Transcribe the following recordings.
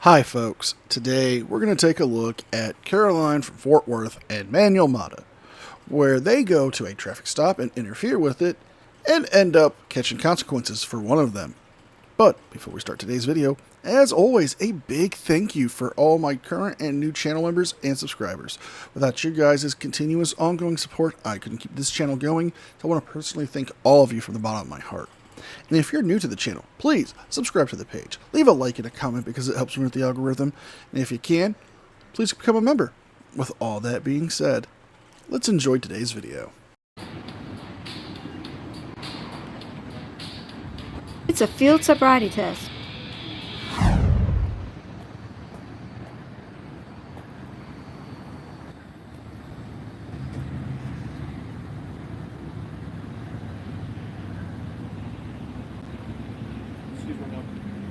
Hi folks, today we're going to take a look at Caroline from Fort Worth and Manuel Mata, where they go to a traffic stop and interfere with it, and end up catching consequences for one of them. But before we start today's video, as always, a big thank you for all my current and new channel members and subscribers. Without you guys' continuous ongoing support, I couldn't keep this channel going, so I want to personally thank all of you from the bottom of my heart. And if you're new to the channel, please subscribe to the page. Leave a like and a comment because it helps me with the algorithm. And if you can, please become a member. With all that being said, let's enjoy today's video. It's a field sobriety test.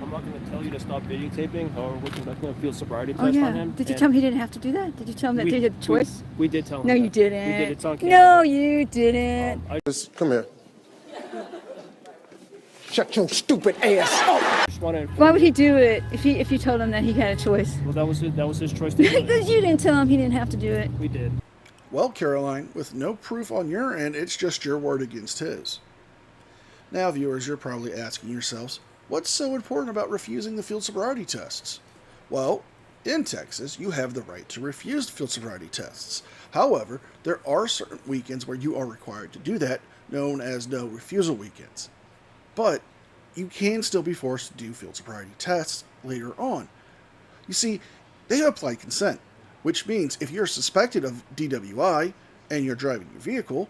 I'm not going to tell you to stop videotaping. However, we're conducting a field sobriety test on him. Did you tell him he didn't have to do that? Did you tell him that they had a choice? We did tell him. No, that. you didn't. We did. It's on camera. No, you didn't. Just come here. Shut your stupid ass up. Why would he do it if you told him that he had a choice? Well, that was his choice to do it. Because you didn't tell him he didn't have to do it. We did. Well, Caroline, with no proof on your end, it's just your word against his. Now, viewers, you're probably asking yourselves, what's so important about refusing the field sobriety tests? Well, in Texas, you have the right to refuse field sobriety tests. However, there are certain weekends where you are required to do that, known as no refusal weekends. But you can still be forced to do field sobriety tests later on. You see, they apply consent, which means if you're suspected of DWI and you're driving your vehicle,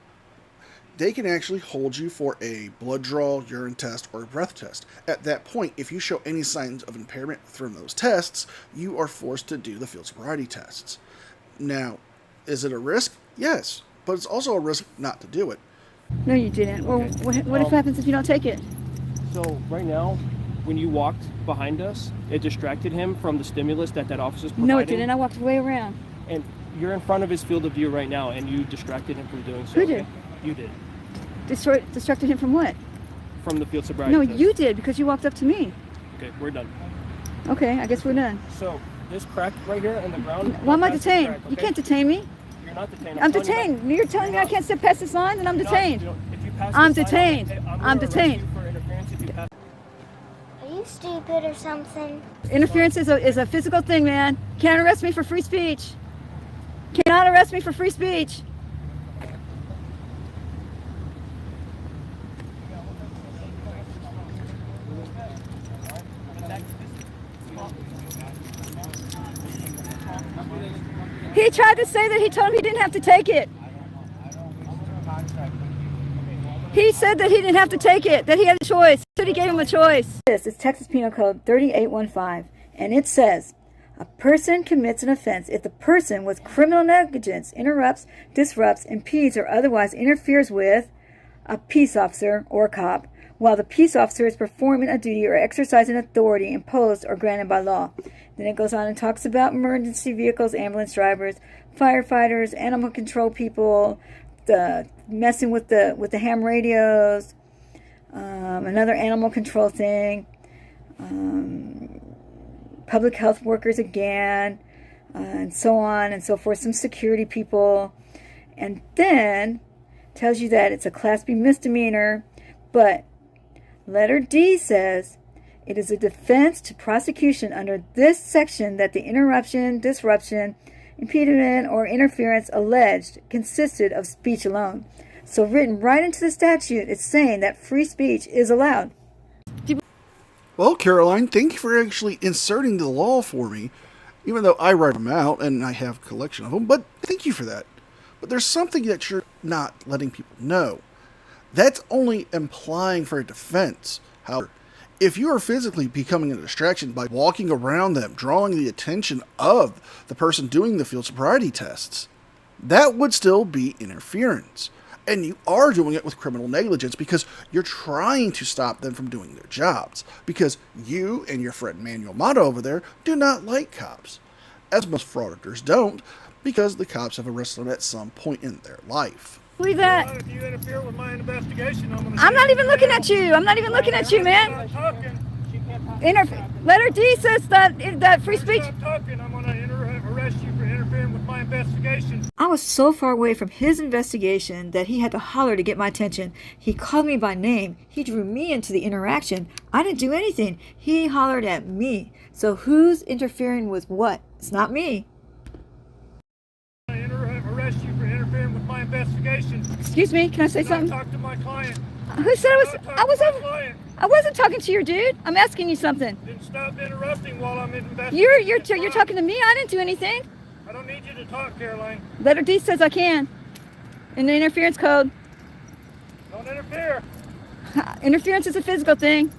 they can actually hold you for a blood draw, urine test, or a breath test. At that point, if you show any signs of impairment from those tests, you are forced to do the field sobriety tests. Now, is it a risk? Yes, but it's also a risk not to do it. No, you didn't. Well, what if happens if you don't take it? So right now, when you walked behind us, it distracted him from the stimulus that officer's providing. No, it didn't. I walked way around. And you're in front of his field of view right now, and you distracted him from doing so. Who did? You did. Distracted him from what? From the field sobriety No, test. you did because you walked up to me. Okay, we're done. Okay, I guess we're done. So this crack right here in the ground. Why am I that's the detained? crack, You okay? can't detain me. You're not detained. I'm telling you detained. You're telling me I can't step past this line, then I'm You're not- detained. you don't- if you pass I'm this detained. line, I'm I'm gonna arrest detained. you for interference if you pass. Are you stupid or something? Interference is a physical thing, man. Can't arrest me for free speech. Cannot arrest me for free speech. He tried to say that he told him he didn't have to take it. He said that he didn't have to take it, that he had a choice. He said he gave him a choice. This is Texas Penal Code 3815, and it says, a person commits an offense if the person with criminal negligence interrupts, disrupts, impedes, or otherwise interferes with a peace officer or cop while the peace officer is performing a duty or exercising authority imposed or granted by law. Then it goes on and talks about emergency vehicles, ambulance drivers, firefighters, animal control people, the messing with the ham radios, another animal control thing, public health workers again, and so on and so forth, some security people, and then tells you that it's a Class B misdemeanor, but letter D says it is a defense to prosecution under this section that the interruption, disruption, impediment, or interference alleged consisted of speech alone. So written right into the statute, it's saying that free speech is allowed. Well, Caroline, thank you for actually inserting the law for me, even though I write them out and I have a collection of them, but thank you for that. But there's something that you're not letting people know. That's only implying for a defense. However, if you are physically becoming a distraction by walking around them, drawing the attention of the person doing the field sobriety tests, that would still be interference. And you are doing it with criminal negligence because you're trying to stop them from doing their jobs. Because you and your friend Manuel Mata over there do not like cops. As most frauditors don't, because the cops have arrested them at some point in their life. Believe that. Well, if you interfere with my investigation, I'm going to... I'm not even looking at you. I'm not even looking at you, man. Talking. Letter D says that free speech. Stop talking. I'm going to arrest you for interfering with my investigation. I was so far away from his investigation that he had to holler to get my attention. He called me by name. He drew me into the interaction. I didn't do anything. He hollered at me. So who's interfering with what? It's not me. I'm going to arrest you for interfering with my investigation. Excuse me, can I say something? Talk to my client. Who said I wasn't talking to your dude. I'm asking you something. Then stop interrupting while I'm investigating. You're talking to me. I didn't do anything. I don't need you to talk, Caroline. Letter D says I can. In the interference code. Don't interfere. Interference is a physical thing.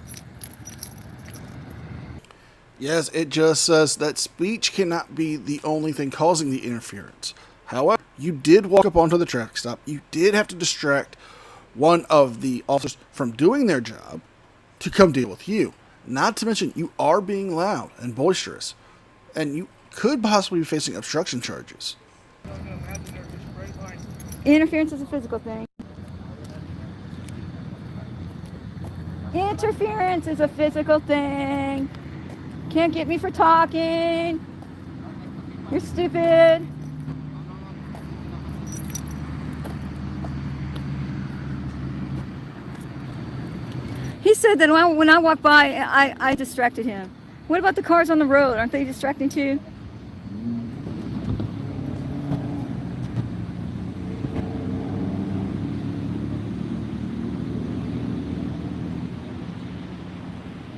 Yes, it just says that speech cannot be the only thing causing the interference. However, you did walk up onto the traffic stop. You did have to distract one of the officers from doing their job to come deal with you. Not to mention, you are being loud and boisterous, and you could possibly be facing obstruction charges. Interference is a physical thing. Interference is a physical thing. Can't get me for talking. You're stupid. He said that when I walked by, I distracted him. What about the cars on the road? Aren't they distracting too?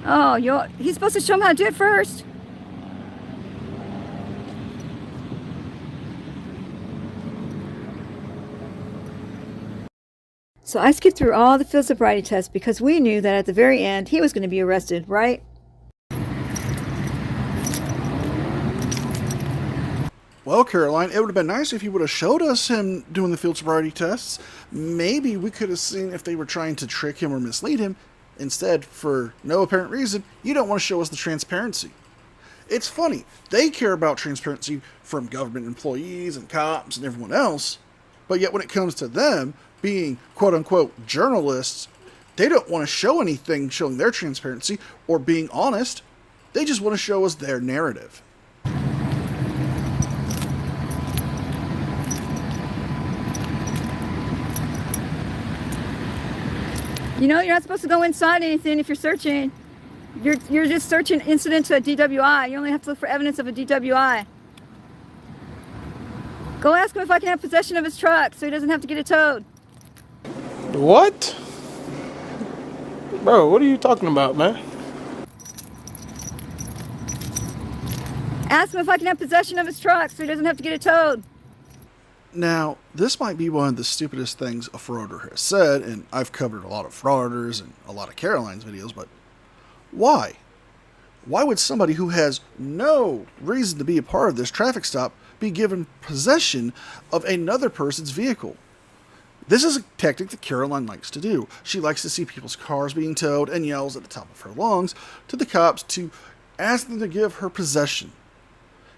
Oh, he's supposed to show him how to do it first. So I skipped through all the field sobriety tests because we knew that at the very end he was going to be arrested, right? Well, Caroline, it would have been nice if you would have showed us him doing the field sobriety tests. Maybe we could have seen if they were trying to trick him or mislead him. Instead, for no apparent reason, you don't want to show us the transparency. It's funny, they care about transparency from government employees and cops and everyone else, but yet when it comes to them being quote-unquote journalists, they don't want to show anything showing their transparency or being honest. They just want to show us their narrative. You know, you're not supposed to go inside anything if you're searching. You're just searching incident to a DWI. You only have to look for evidence of a DWI. Go ask him if I can have possession of his truck so he doesn't have to get it towed. What? Bro, what are you talking about, man? Ask him if I can have possession of his truck so he doesn't have to get it towed. Now, this might be one of the stupidest things a frauder has said, and I've covered a lot of frauditors and a lot of Caroline's videos, but why? Why would somebody who has no reason to be a part of this traffic stop be given possession of another person's vehicle? This is a tactic that Caroline likes to do. She likes to see people's cars being towed and yells at the top of her lungs to the cops to ask them to give her possession.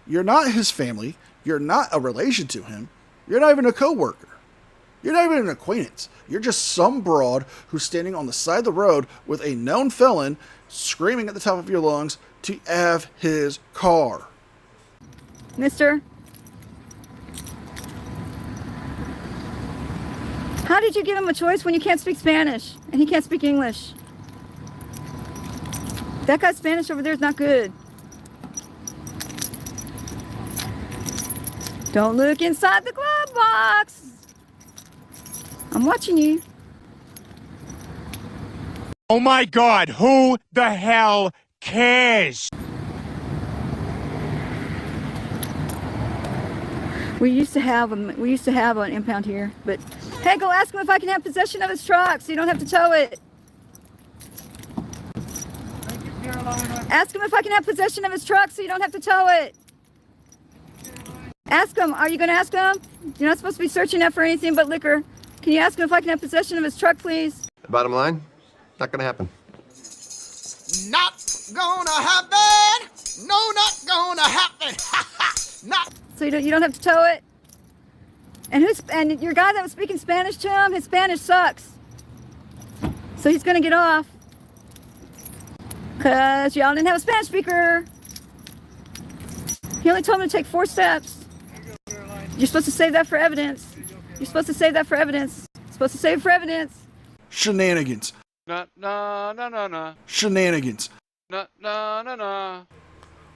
You're not his family. You're not a relation to him. You're not even a coworker. You're not even an acquaintance. You're just some broad who's standing on the side of the road with a known felon screaming at the top of your lungs to have his car. Mister? How did you give him a choice when you can't speak Spanish and he can't speak English? That guy's Spanish over there is not good. Don't look inside the glove box. I'm watching you. Oh my God, who the hell cares? We used to have an impound here, but hey, go ask him if I can have possession of his truck so you don't have to tow it. Thank you, Caroline. Ask him if I can have possession of his truck so you don't have to tow it. Ask him. Are you going to ask him? You're not supposed to be searching that for anything but liquor. Can you ask him if I can have possession of his truck, please? Bottom line, not gonna happen. Not gonna happen. No, not gonna happen. Not. So you don't have to tow it. And your guy that was speaking Spanish to him, his Spanish sucks. So he's going to get off. Because y'all didn't have a Spanish speaker. He only told me to take 4 steps. You're supposed to save that for evidence. You're supposed to save that for evidence. Supposed to save it for evidence. Shenanigans. No, no, no, no, no. Shenanigans. No, no, no, no.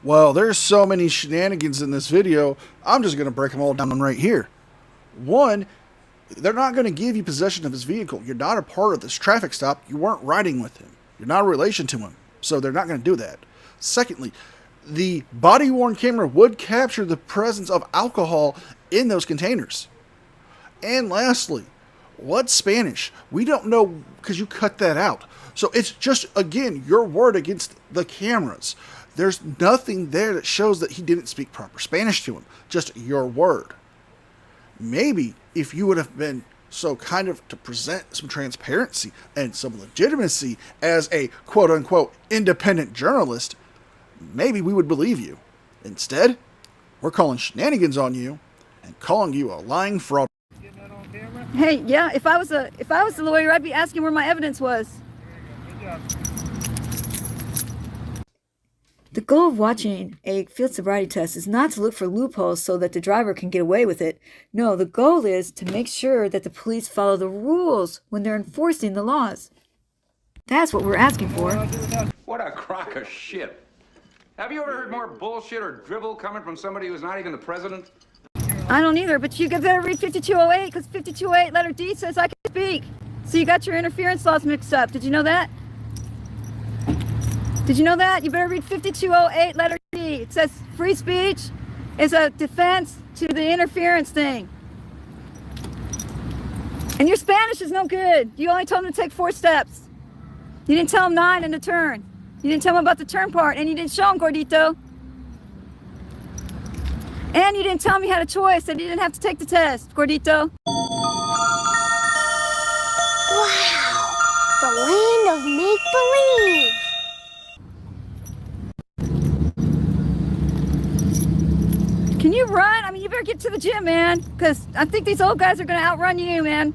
Well, there's so many shenanigans in this video, I'm just going to break them all down right here. One, they're not going to give you possession of his vehicle. You're not a part of this traffic stop. You weren't riding with him. You're not a relation to him. So they're not going to do that. Secondly, the body-worn camera would capture the presence of alcohol in those containers. And lastly, what's Spanish? We don't know because you cut that out. So it's just, again, your word against the cameras. There's nothing there that shows that he didn't speak proper Spanish to him. Just your word. Maybe if you would have been so kind of to present some transparency and some legitimacy as a quote-unquote independent journalist, maybe we would believe you. Instead, we're calling shenanigans on you and calling you a lying fraud. Hey, yeah, if I was the lawyer, I'd be asking where my evidence was. Good job. The goal of watching a field sobriety test is not to look for loopholes so that the driver can get away with it. No, the goal is to make sure that the police follow the rules when they're enforcing the laws. That's what we're asking for. What a crock of shit. Have you ever heard more bullshit or drivel coming from somebody who's not even the president? I don't either, but you better read 5208 because 5208 letter D says I can speak. So you got your interference laws mixed up. Did you know that? Did you know that? You better read 5208 letter D. It says free speech is a defense to the interference thing. And your Spanish is no good. You only told him to take 4 steps. You didn't tell him 9 and to turn. You didn't tell him about the turn part, and you didn't show him, Gordito. And you didn't tell him he had a choice, and he didn't have to take the test, Gordito. Wow, the land of make-believe. Can you run? I mean, you better get to the gym, man, because I think these old guys are going to outrun you, man.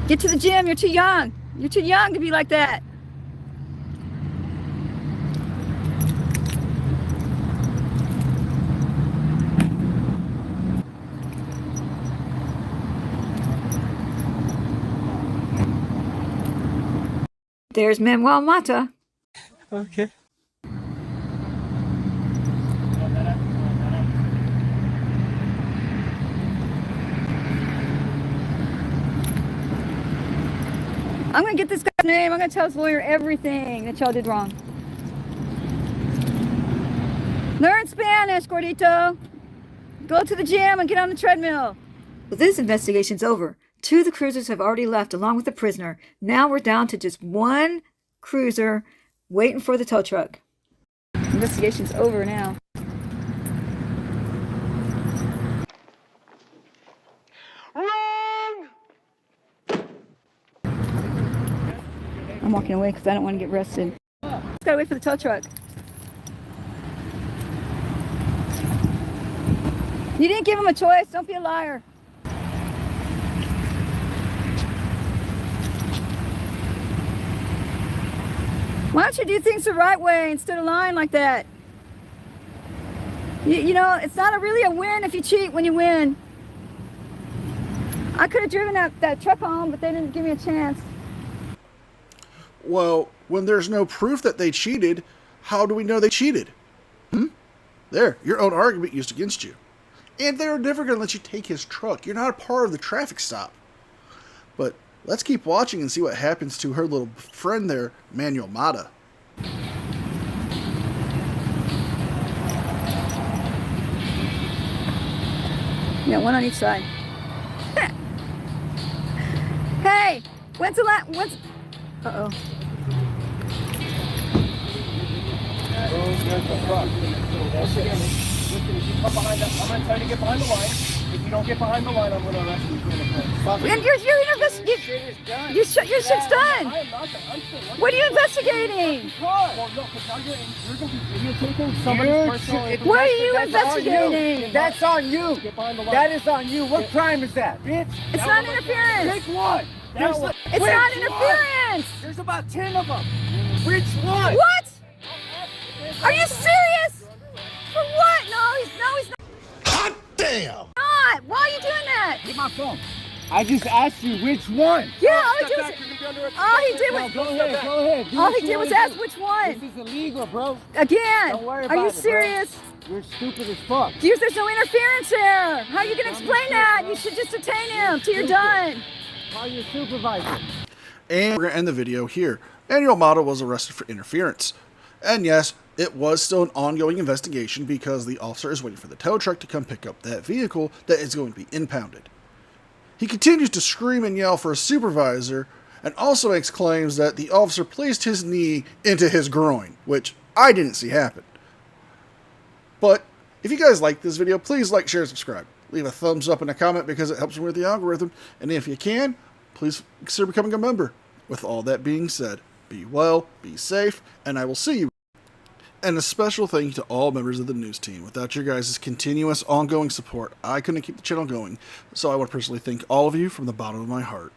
Get to the gym. You're too young. You're too young to be like that. There's Manuel Mata. Okay. I'm going to get this guy's name. I'm going to tell his lawyer everything that y'all did wrong. Learn Spanish, Gordito. Go to the gym and get on the treadmill. Well, this investigation's over. 2 of the cruisers have already left along with the prisoner. Now we're down to just 1 cruiser waiting for the tow truck. Investigation's over now. Wrong! I'm walking away because I don't want to get arrested. Just gotta wait for the tow truck. You didn't give him a choice. Don't be a liar. Why don't you do things the right way instead of lying like that? You know, it's not really a win if you cheat when you win. I could have driven that truck home, but they didn't give me a chance. Well, when there's no proof that they cheated, how do we know they cheated? There, your own argument used against you. And they're never going to let you take his truck. You're not a part of the traffic stop. But let's keep watching and see what happens to her little friend there, Manuel Mata. Yeah, 1 on each side. Hey, when's the last? Uh-oh. I'm going to try to get behind the line. If you don't get behind the line, I'm going to arrest you. And your shit's done. I am not done. I'm still working. What are you investigating? Well, no, because now you're going to be videotaping somebody's personal information. What are you investigating? That's on you. Get behind the line. That is on you. What crime is that, bitch? It's not interference. Pick one. It's not interference. There's about 10 of them. Which one? What? Are you serious? For what? No, he's not. Hot damn! Not. Why are you doing that? Get my phone. I just asked you which one. Yeah, all he did was all he did was ask which one. This is illegal, bro. Again. Don't worry Are you about it, bro. serious? You're stupid as fuck. There's no interference there. How are you going to explain that? You should just detain him till you're done. Call your supervisor. And we're going to end the video here. Manuel Mata was arrested for interference. And yes, it was still an ongoing investigation because the officer is waiting for the tow truck to come pick up that vehicle that is going to be impounded. He continues to scream and yell for a supervisor and also makes claims that the officer placed his knee into his groin, which I didn't see happen. But if you guys like this video, please like, share, and subscribe. Leave a thumbs up and a comment because it helps me with the algorithm. And if you can, please consider becoming a member. With all that being said, be well, be safe, and I will see you. And a special thank you to all members of the news team. Without your guys' continuous ongoing support, I couldn't keep the channel going. So I want to personally thank all of you from the bottom of my heart.